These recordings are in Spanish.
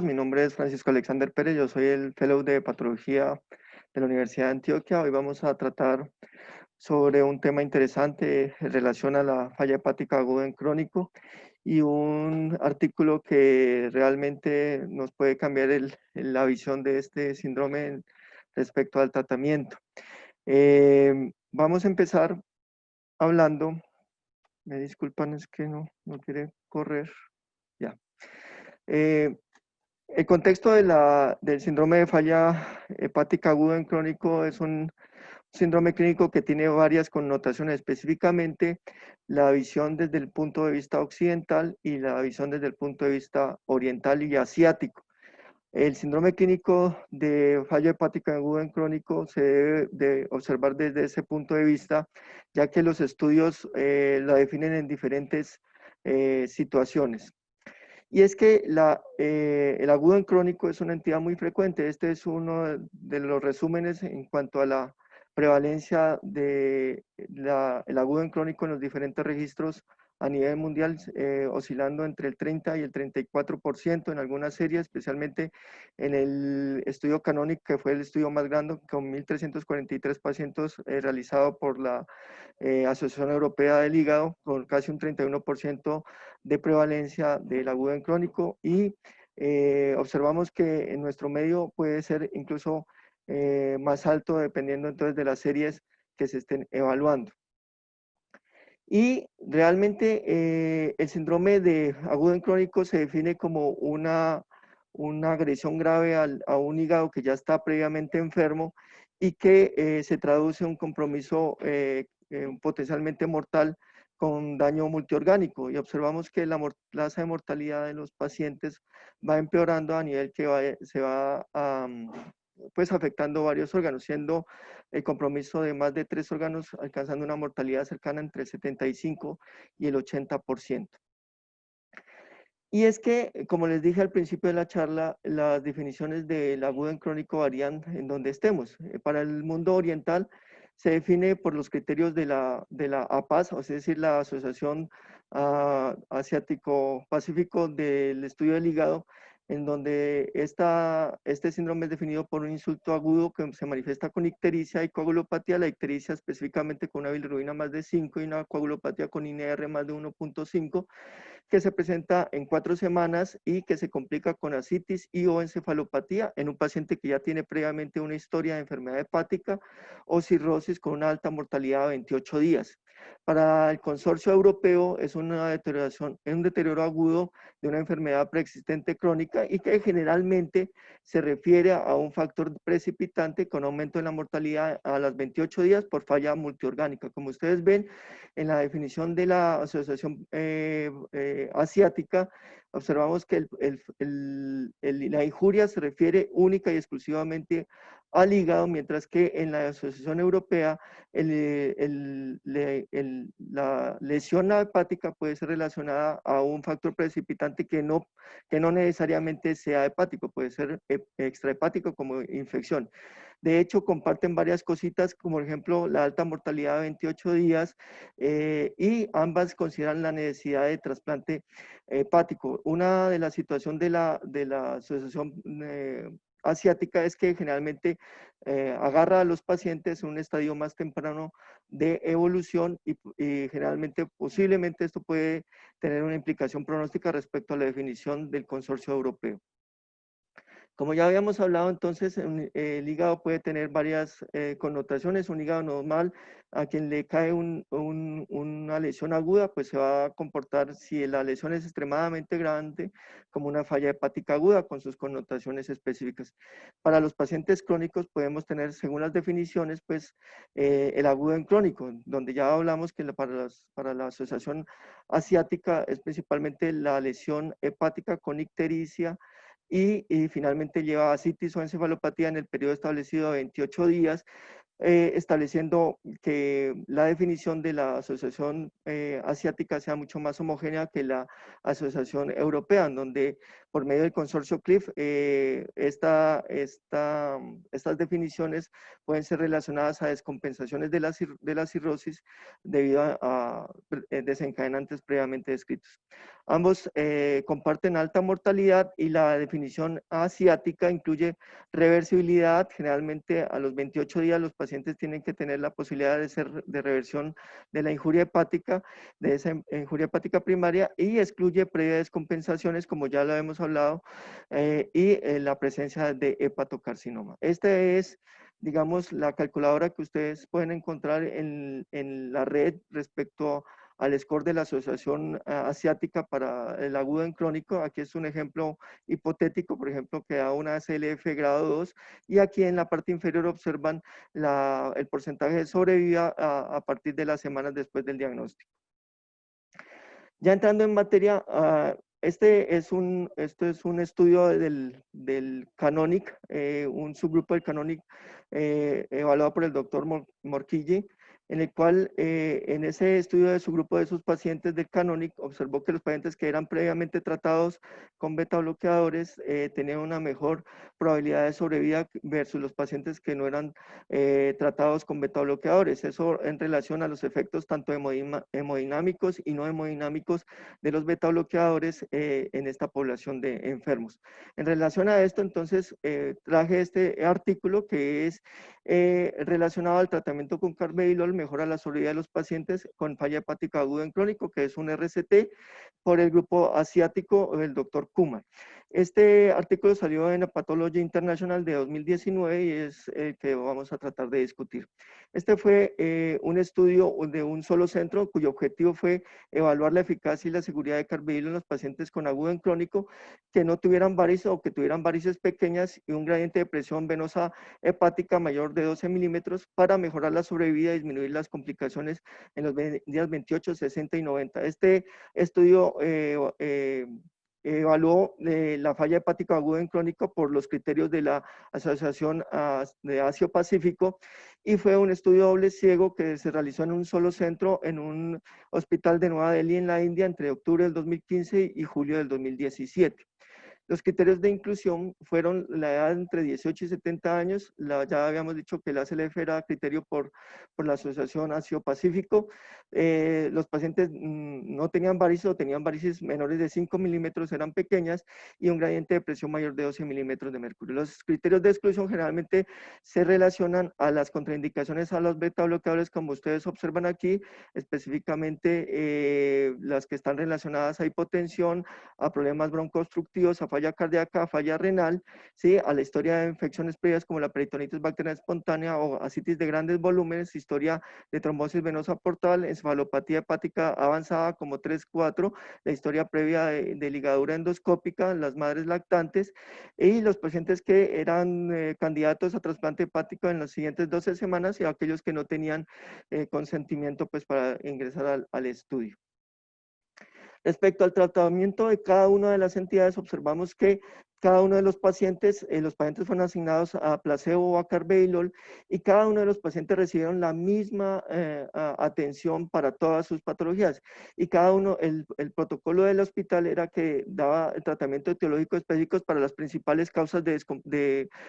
Mi nombre es Francisco Alexander Pérez, yo soy el Fellow de Patología de la Universidad de Antioquia. Hoy vamos a tratar sobre un tema interesante en relación a la falla hepática aguda en crónico y un artículo que realmente nos puede cambiar la visión de este síndrome respecto al tratamiento. Vamos a empezar hablando, me disculpan, es que no quiere correr, ya. Eh, El contexto del síndrome de falla hepática aguda en crónico es un síndrome clínico que tiene varias connotaciones, específicamente la visión desde el punto de vista occidental y la visión desde el punto de vista oriental y asiático. El síndrome clínico de falla hepática aguda en crónico se debe de observar desde ese punto de vista, ya que los estudios la definen en diferentes situaciones. Y es que el agudo en crónico es una entidad muy frecuente. Este es uno de los resúmenes en cuanto a la prevalencia del agudo en crónico en los diferentes registros a nivel mundial, oscilando entre el 30 y el 34% en algunas series, especialmente en el estudio Canonic, que fue el estudio más grande, con 1.343 pacientes realizado por la Asociación Europea del Hígado, con casi un 31% de prevalencia del agudo en crónico, y observamos que en nuestro medio puede ser incluso más alto dependiendo entonces de las series que se estén evaluando. Y realmente el síndrome de agudo en crónico se define como una agresión grave a un hígado que ya está previamente enfermo y que se traduce en un compromiso potencialmente mortal con daño multiorgánico. Y observamos que la tasa de mortalidad de los pacientes va empeorando a nivel que se va pues afectando varios órganos, siendo el compromiso de más de 3 órganos alcanzando una mortalidad cercana entre el 75 y el 80%. Y es que, como les dije al principio de la charla, las definiciones del agudo en crónico varían en donde estemos. Para el mundo oriental se define por los criterios de la APAS, es decir, la Asociación Asiático-Pacífico del Estudio del Hígado, en donde este síndrome es definido por un insulto agudo que se manifiesta con ictericia y coagulopatía. La ictericia específicamente con una bilirrubina más de 5 y una coagulopatía con INR más de 1.5, que se presenta en 4 semanas y que se complica con ascitis y o encefalopatía en un paciente que ya tiene previamente una historia de enfermedad hepática o cirrosis con una alta mortalidad de 28 días. Para el consorcio europeo es un deterioro agudo de una enfermedad preexistente crónica y que generalmente se refiere a un factor precipitante con aumento en la mortalidad a las 28 días por falla multiorgánica. Como ustedes ven, en la definición de la Asociación Asiática, observamos que la injuria se refiere única y exclusivamente al hígado, mientras que en la Asociación Europea la lesión hepática puede ser relacionada a un factor precipitante que no necesariamente sea hepático, puede ser extrahepático como infección. De hecho, comparten varias cositas, como por ejemplo la alta mortalidad de 28 días, y ambas consideran la necesidad de trasplante hepático. Una de las situaciones de la Asociación Asiática es que generalmente agarra a los pacientes en un estadio más temprano de evolución y generalmente, posiblemente esto puede tener una implicación pronóstica respecto a la definición del consorcio europeo. Como ya habíamos hablado, entonces el hígado puede tener varias connotaciones. Un hígado normal, a quien le cae una lesión aguda, pues se va a comportar, si la lesión es extremadamente grande, como una falla hepática aguda con sus connotaciones específicas. Para los pacientes crónicos podemos tener, según las definiciones, pues el agudo en crónico, donde ya hablamos que para la Asociación Asiática es principalmente la lesión hepática con ictericia, y finalmente lleva a ascitis o encefalopatía en el periodo establecido de 28 días, estableciendo que la definición de la Asociación Asiática sea mucho más homogénea que la Asociación Europea, en donde por medio del consorcio CLIF estas definiciones pueden ser relacionadas a descompensaciones de la cirrosis debido a desencadenantes previamente descritos. Ambos comparten alta mortalidad y la definición asiática incluye reversibilidad. Generalmente a los 28 días los pacientes tienen que tener la posibilidad de reversión de la injuria hepática, de esa injuria hepática primaria, y excluye previa descompensaciones, como ya lo hemos hablado, y la presencia de hepatocarcinoma. Este es, digamos, la calculadora que ustedes pueden encontrar en la red respecto al score de la Asociación Asiática para el agudo en crónico. Aquí es un ejemplo hipotético, por ejemplo, que da una CLF grado 2, y aquí en la parte inferior observan el porcentaje de sobrevida a partir de las semanas después del diagnóstico. Ya entrando en materia, este es un estudio del Canonic, un subgrupo del Canonic evaluado por el doctor Morquille, en el cual en ese estudio de su grupo de sus pacientes del Canonic observó que los pacientes que eran previamente tratados con beta bloqueadores tenían una mejor probabilidad de sobrevida versus los pacientes que no eran tratados con beta bloqueadores. Eso en relación a los efectos tanto hemodinámicos y no hemodinámicos de los beta bloqueadores en esta población de enfermos. En relación a esto, entonces, traje este artículo que es relacionado al tratamiento con carvedilol, mejora la sobrevida de los pacientes con falla hepática aguda en crónico, que es un RCT, por el grupo asiático del doctor Kumar. Este artículo salió en Pathology International de 2019 y es el que vamos a tratar de discutir. Este fue un estudio de un solo centro cuyo objetivo fue evaluar la eficacia y la seguridad de carvedilol en los pacientes con agudo en crónico que no tuvieran varices o que tuvieran varices pequeñas y un gradiente de presión venosa hepática mayor de 12 milímetros para mejorar la sobrevida y disminuir las complicaciones en los días 28, 60 y 90. Este estudio evaluó la falla hepática aguda en crónico por los criterios de la Asociación de Asia-Pacífico, y fue un estudio doble ciego que se realizó en un solo centro en un hospital de Nueva Delhi en la India entre octubre del 2015 y julio del 2017. Los criterios de inclusión fueron la edad entre 18 y 70 años. Ya habíamos dicho que la ACLF era criterio por la Asociación Asia-Pacífico. Los pacientes no tenían varices o tenían varices menores de 5 milímetros, eran pequeñas, y un gradiente de presión mayor de 12 milímetros de mercurio. Los criterios de exclusión generalmente se relacionan a las contraindicaciones a los beta bloqueadores, como ustedes observan aquí, específicamente las que están relacionadas a hipotensión, a problemas broncoobstructivos, a falla cardíaca, a falla renal, ¿sí? A la historia de infecciones previas como la peritonitis bacteriana espontánea o ascitis de grandes volúmenes, historia de trombosis venosa portal, encefalopatía hepática avanzada como 3-4, la historia previa de ligadura endoscópica, las madres lactantes y los pacientes que eran candidatos a trasplante hepático en las siguientes 12 semanas y aquellos que no tenían consentimiento pues, para ingresar al estudio. Respecto al tratamiento de cada una de las entidades, observamos que cada uno de los pacientes fueron asignados a placebo o a carvedilol, y cada uno de los pacientes recibieron la misma atención para todas sus patologías. Y cada uno, el protocolo del hospital era que daba el tratamiento etiológico específico para las principales causas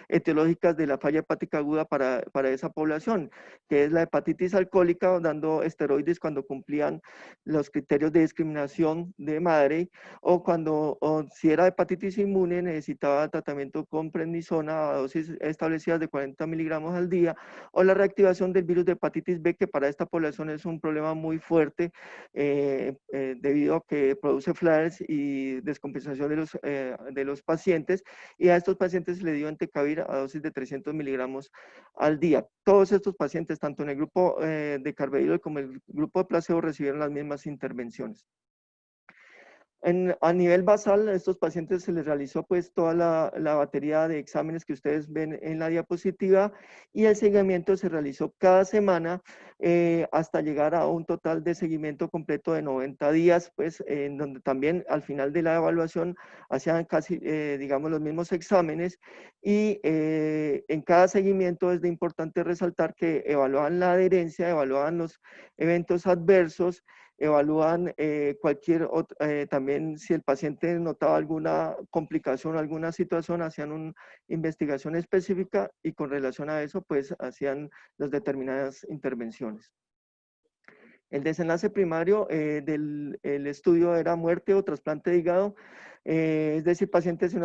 etiológicas de la falla hepática aguda para esa población, que es la hepatitis alcohólica, dando esteroides cuando cumplían los criterios de discriminación de madre, o si era hepatitis inmune necesitaba tratamiento con prednisona a dosis establecidas de 40 miligramos al día, o la reactivación del virus de hepatitis B, que para esta población es un problema muy fuerte debido a que produce flares y descompensación de los pacientes, y a estos pacientes se le dio entecavir a dosis de 300 miligramos al día. Todos estos pacientes, tanto en el grupo de carvedilol como el grupo de placebo, recibieron las mismas intervenciones. A nivel basal, a estos pacientes se les realizó pues toda la batería de exámenes que ustedes ven en la diapositiva, y el seguimiento se realizó cada semana hasta llegar a un total de seguimiento completo de 90 días, pues en donde también al final de la evaluación hacían casi, digamos, los mismos exámenes, y en cada seguimiento es de importante resaltar que evaluaban la adherencia, evaluaban los eventos adversos, evalúan también si el paciente notaba alguna complicación, alguna situación, hacían una investigación específica y con relación a eso pues hacían las determinadas intervenciones. El desenlace primario del el estudio era muerte o trasplante de hígado, es decir, pacientes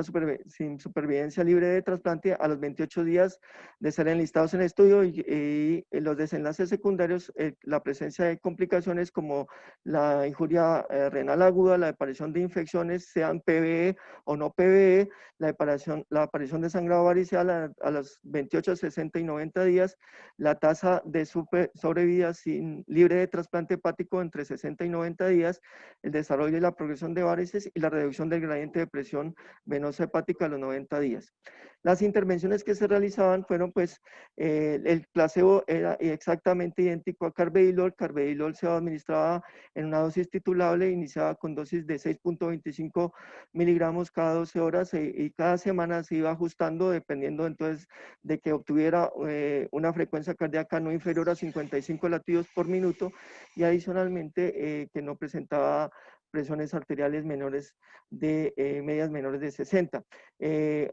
sin supervivencia libre de trasplante a los 28 días de ser enlistados en el estudio y los desenlaces secundarios, la presencia de complicaciones como la injuria renal aguda, la aparición de infecciones, sean PBE o no PBE, la aparición de sangrado varicel a los 28, 60 y 90 días, la tasa de sobrevida libre de trasplante hepático entre 60 y 90 días, el desarrollo y la progresión de varices y la reducción del gradiente de presión venosa hepática a los 90 días. Las intervenciones que se realizaban fueron, pues, el placebo era exactamente idéntico a carvedilol. Carvedilol se administraba en una dosis titulable, iniciaba con dosis de 6.25 miligramos cada 12 horas y cada semana se iba ajustando dependiendo entonces de que obtuviera una frecuencia cardíaca no inferior a 55 latidos por minuto y adicionalmente que no presentaba presiones arteriales menores medias menores de 60.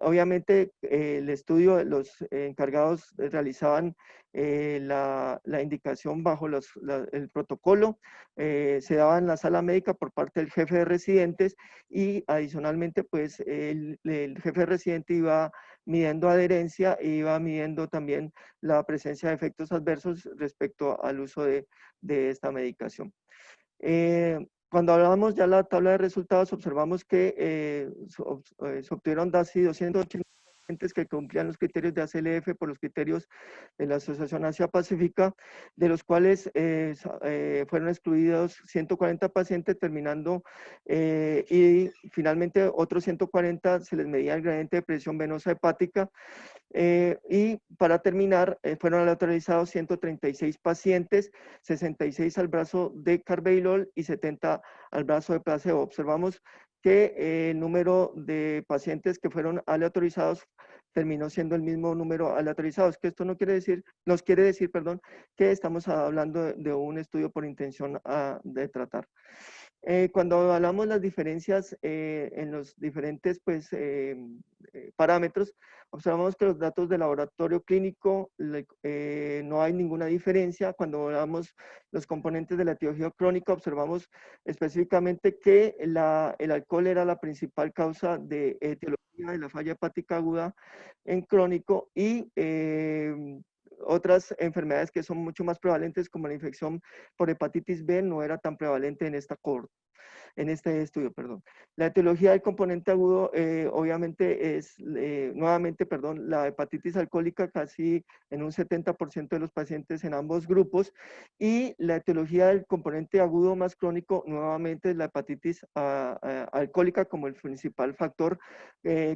Obviamente el estudio, los encargados realizaban la indicación bajo el protocolo, se daba en la sala médica por parte del jefe de residentes y adicionalmente pues el jefe de residente iba midiendo adherencia e iba midiendo también la presencia de efectos adversos respecto al uso de esta medicación. Cuando hablábamos ya la tabla de resultados, observamos que se obtuvieron casi 280 pacientes que cumplían los criterios de ACLF por los criterios de la Asociación Asia-Pacífica, de los cuales fueron excluidos 140 pacientes terminando y finalmente otros 140 se les medía el gradiente de presión venosa hepática. Y para terminar, fueron aleatorizados 136 pacientes, 66 al brazo de carvedilol y 70 al brazo de placebo. Observamos que el número de pacientes que fueron aleatorizados terminó siendo el mismo número aleatorizados, que esto no quiere decir, nos quiere decir, perdón, que estamos hablando de un estudio por intención de tratar. Cuando hablamos las diferencias en los diferentes pues, parámetros, observamos que los datos de laboratorio clínico no hay ninguna diferencia. Cuando hablamos los componentes de la etiología crónica, observamos específicamente que el alcohol era la principal causa de etiología de la falla hepática aguda en crónico y otras enfermedades que son mucho más prevalentes como la infección por hepatitis B no era tan prevalente en este estudio, perdón. La etiología del componente agudo, obviamente, es nuevamente, perdón, la hepatitis alcohólica casi en un 70% de los pacientes en ambos grupos, y la etiología del componente agudo más crónico, nuevamente, es la hepatitis alcohólica como el principal factor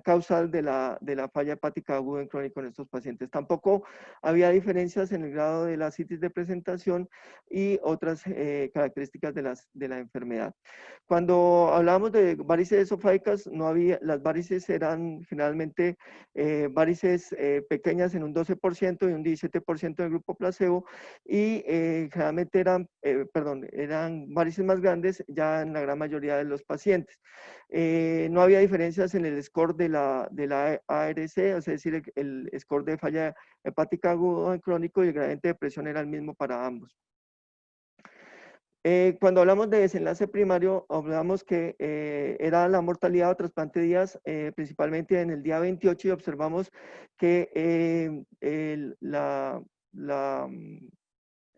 causal de la falla hepática aguda en crónico en estos pacientes. Tampoco había diferencias en el grado de la citis de presentación y otras características de la enfermedad. Cuando hablábamos de varices esofágicas, no había, las varices eran generalmente varices pequeñas en un 12% y un 17% del grupo placebo, y generalmente eran varices más grandes ya en la gran mayoría de los pacientes. No había diferencias en el score de la ARC, es decir, el score de falla hepática aguda en crónico, y el gradiente de presión era el mismo para ambos. Cuando hablamos de desenlace primario, hablamos que era la mortalidad o trasplante de días, principalmente en el día 28, y observamos que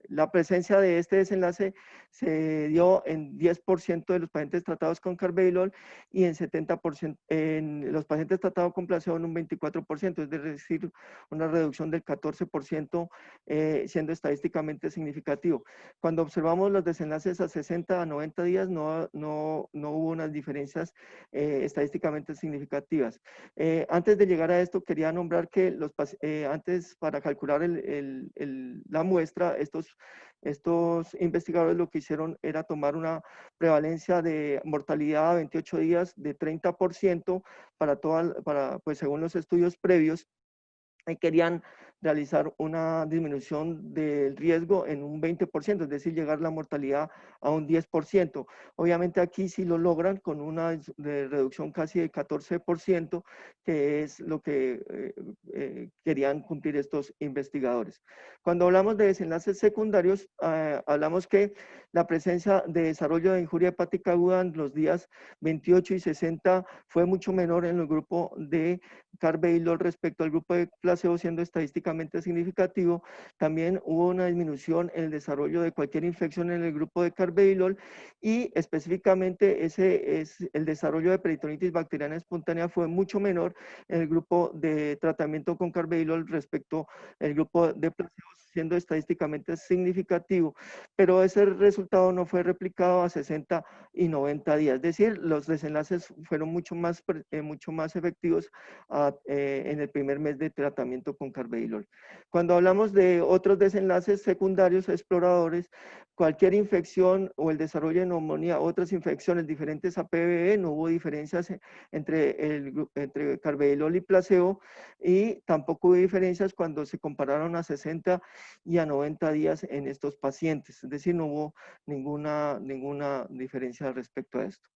la presencia de este desenlace se dio en 10% de los pacientes tratados con carvedilol y en 70% en los pacientes tratados con placebo en un 24%, es decir, una reducción del 14%, siendo estadísticamente significativo. Cuando observamos los desenlaces a 60 a 90 días, no hubo unas diferencias estadísticamente significativas. Antes de llegar a esto, quería nombrar que antes, para calcular la muestra, estos investigadores lo que hicieron era tomar una prevalencia de mortalidad a 28 días de 30% pues según los estudios previos, querían realizar una disminución del riesgo en un 20%, es decir, llegar la mortalidad a un 10%. Obviamente aquí sí lo logran con una reducción casi de 14%, que es lo que querían cumplir estos investigadores. Cuando hablamos de desenlaces secundarios, hablamos que la presencia de desarrollo de injuria hepática aguda en los días 28 y 60 fue mucho menor en el grupo de carvedilol respecto al grupo de placebo, siendo estadísticamente significativo. También hubo una disminución en el desarrollo de cualquier infección en el grupo de carvedilol y específicamente el desarrollo de peritonitis bacteriana espontánea fue mucho menor en el grupo de tratamiento con carvedilol respecto al grupo de placebo, siendo estadísticamente significativo, pero ese resultado no fue replicado a 60 y 90 días, es decir, los desenlaces fueron mucho más efectivos en el primer mes de tratamiento con carvedilol. Cuando hablamos de otros desenlaces secundarios exploradores, cualquier infección o el desarrollo de neumonía, otras infecciones diferentes a PBE, no hubo diferencias entre carvedilol y placebo, y tampoco hubo diferencias cuando se compararon a 60 y a 90 días en estos pacientes, es decir, no hubo ninguna diferencia respecto a esto.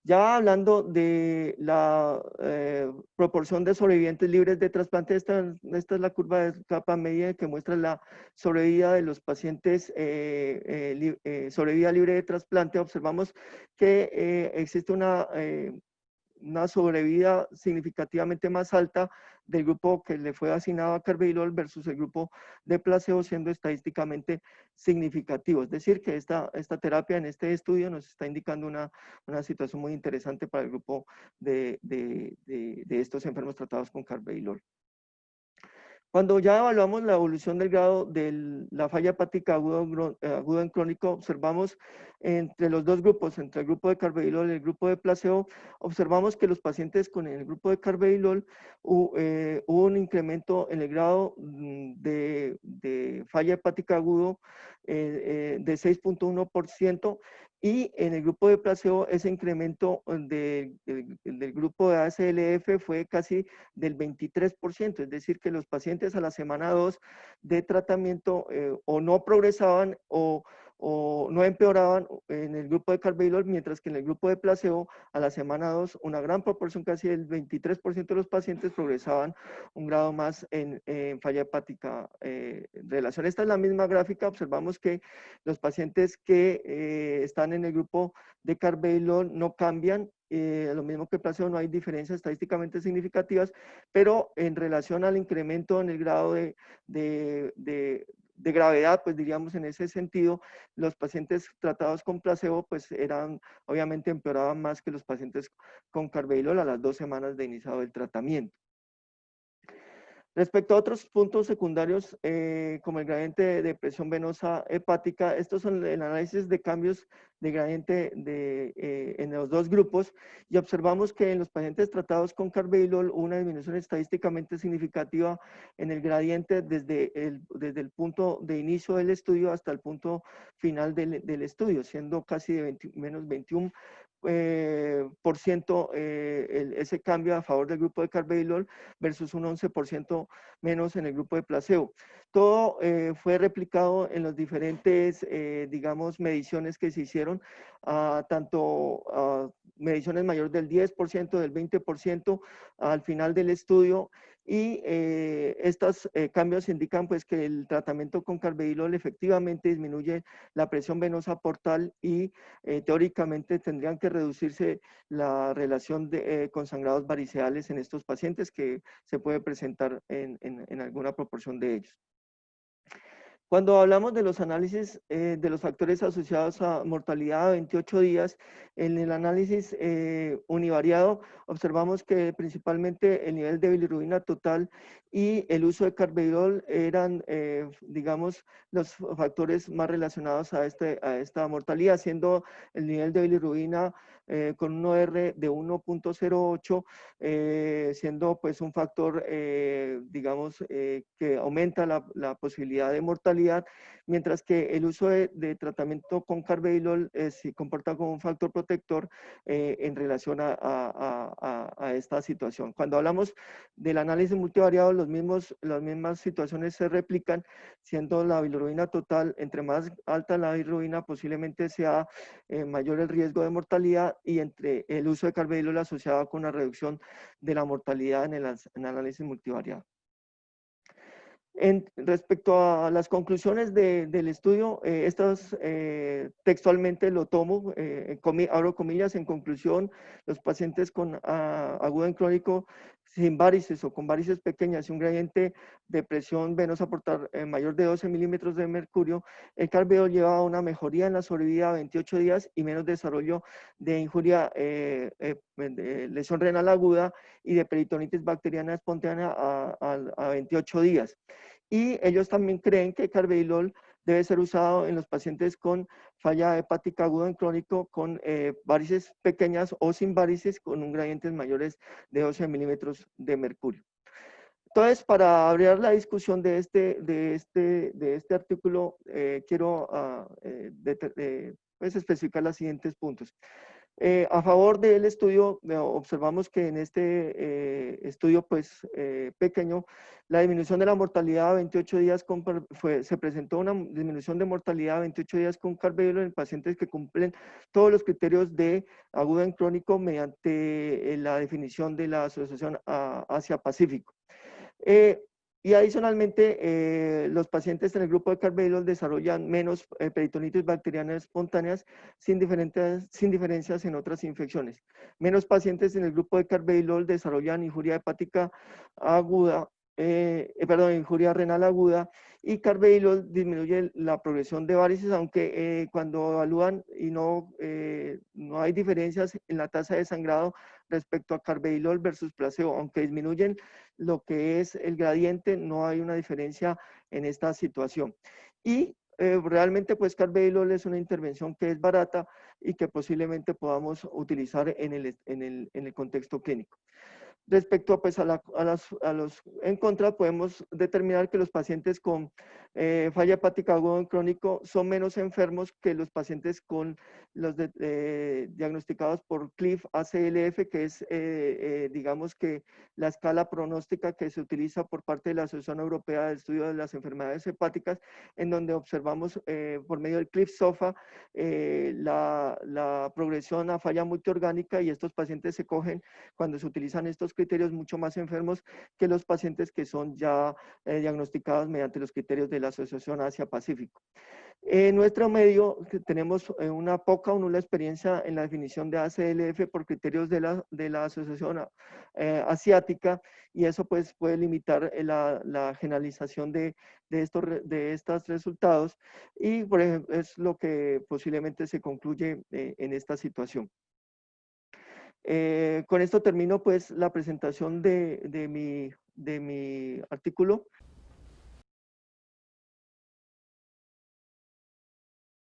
Ya hablando de la proporción de sobrevivientes libres de trasplante, esta es la curva de capa media que muestra la sobrevida de los pacientes, sobrevida libre de trasplante. Observamos que existe una sobrevida significativamente más alta del grupo que le fue asignado a carvedilol versus el grupo de placebo, siendo estadísticamente significativo. Es decir, que esta terapia en este estudio nos está indicando una situación muy interesante para el grupo de estos enfermos tratados con carvedilol. Cuando ya evaluamos la evolución del grado de la falla hepática aguda en crónico, observamos entre los dos grupos, entre el grupo de carvedilol y el grupo de placebo, observamos que los pacientes con el grupo de carvedilol hubo un incremento en el grado de falla hepática agudo de 6.1%, y en el grupo de placebo ese incremento del grupo de ASLF fue casi del 23%, es decir, que los pacientes a la semana 2 de tratamiento o no progresaban o no empeoraban en el grupo de carvedilol, mientras que en el grupo de placebo a la semana 2 una gran proporción, casi el 23% de los pacientes progresaban un grado más en falla hepática relación. Esta es la misma gráfica, observamos que los pacientes que están en el grupo de carvedilol no cambian, lo mismo que placebo, no hay diferencias estadísticamente significativas, pero en relación al incremento en el grado de gravedad, pues diríamos en ese sentido, los pacientes tratados con placebo, pues obviamente empeoraban más que los pacientes con carvedilol a las 2 semanas de iniciado el tratamiento. Respecto a otros puntos secundarios, como el gradiente de presión venosa hepática, estos son el análisis de cambios de gradiente en los dos grupos, y observamos que en los pacientes tratados con carvedilol hubo una disminución estadísticamente significativa en el gradiente desde el punto de inicio del estudio hasta el punto final del estudio, siendo casi de menos 21% ese cambio a favor del grupo de carvedilol versus un 11% menos en el grupo de placebo. Todo fue replicado en las diferentes, digamos, mediciones que se hicieron, tanto mediciones mayores del 10%, del 20% al final del estudio, y estos cambios indican pues que el tratamiento con carvedilol efectivamente disminuye la presión venosa portal y teóricamente tendrían que reducirse la relación con sangrados variceales en estos pacientes, que se puede presentar en alguna proporción de ellos. Cuando hablamos de los análisis de los factores asociados a mortalidad a 28 días, en el análisis univariado observamos que principalmente el nivel de bilirrubina total y el uso de carvedilol eran, digamos, los factores más relacionados a esta mortalidad, siendo el nivel de bilirrubina con un OR de 1.08, siendo pues un factor, digamos, que aumenta la posibilidad de mortalidad, mortalidad, mientras que el uso de tratamiento con carvedilol se comporta como un factor protector en relación a esta situación. Cuando hablamos del análisis multivariado, las mismas situaciones se replican, siendo la bilirrubina total, entre más alta la bilirrubina, posiblemente sea mayor el riesgo de mortalidad, y entre el uso de carvedilol asociado con una reducción de la mortalidad en el análisis multivariado. Respecto a las conclusiones del estudio, estas textualmente lo tomo, abro comillas: en conclusión, los pacientes con agudo en crónico sin varices o con varices pequeñas y un gradiente de presión venosa portal mayor de 12 milímetros de mercurio, el carvedilol lleva a una mejoría en la sobrevida a 28 días y menos desarrollo de injuria, de lesión renal aguda y de peritonitis bacteriana espontánea a 28 días. Y ellos también creen que carvedilol debe ser usado en los pacientes con falla hepática aguda en crónico, con varices pequeñas o sin varices, con un gradiente mayores de 12 milímetros de mercurio. Entonces, para abrir la discusión de este artículo, quiero pues, especificar los siguientes puntos. A favor del estudio, observamos que en este estudio pues, pequeño, la disminución de la mortalidad a 28 días se presentó una disminución de mortalidad a 28 días con carvedilol en pacientes que cumplen todos los criterios de agudo en crónico mediante la definición de la Asociación Asia-Pacífico. Y adicionalmente, los pacientes en el grupo de carvedilol desarrollan menos peritonitis bacterianas espontáneas sin diferencias en otras infecciones. Menos pacientes en el grupo de carvedilol desarrollan injuria hepática aguda, injuria renal aguda, y carvedilol disminuye la progresión de varices, aunque cuando evalúan y no hay diferencias en la tasa de sangrado respecto a carvedilol versus placebo, aunque disminuyen lo que es el gradiente, no hay una diferencia en esta situación. Y realmente pues carvedilol es una intervención que es barata y que posiblemente podamos utilizar en el contexto clínico. Respecto pues, a los en contra, podemos determinar que los pacientes con falla hepática aguda en crónico son menos enfermos que los pacientes con los diagnosticados por CLIF-ACLF, que es, digamos que la escala pronóstica que se utiliza por parte de la Asociación Europea de Estudio de las Enfermedades Hepáticas, en donde observamos por medio del CLIF-SOFA la progresión a falla multiorgánica, y estos pacientes se cogen cuando se utilizan estos criterios mucho más enfermos que los pacientes que son ya diagnosticados mediante los criterios de la Asociación Asia-Pacífico. En nuestro medio tenemos una poca o nula experiencia en la definición de ACLF por criterios de la Asociación Asiática, y eso pues puede limitar la generalización de estos resultados, y por ejemplo es lo que posiblemente se concluye en esta situación. Con esto termino pues la presentación de mi artículo.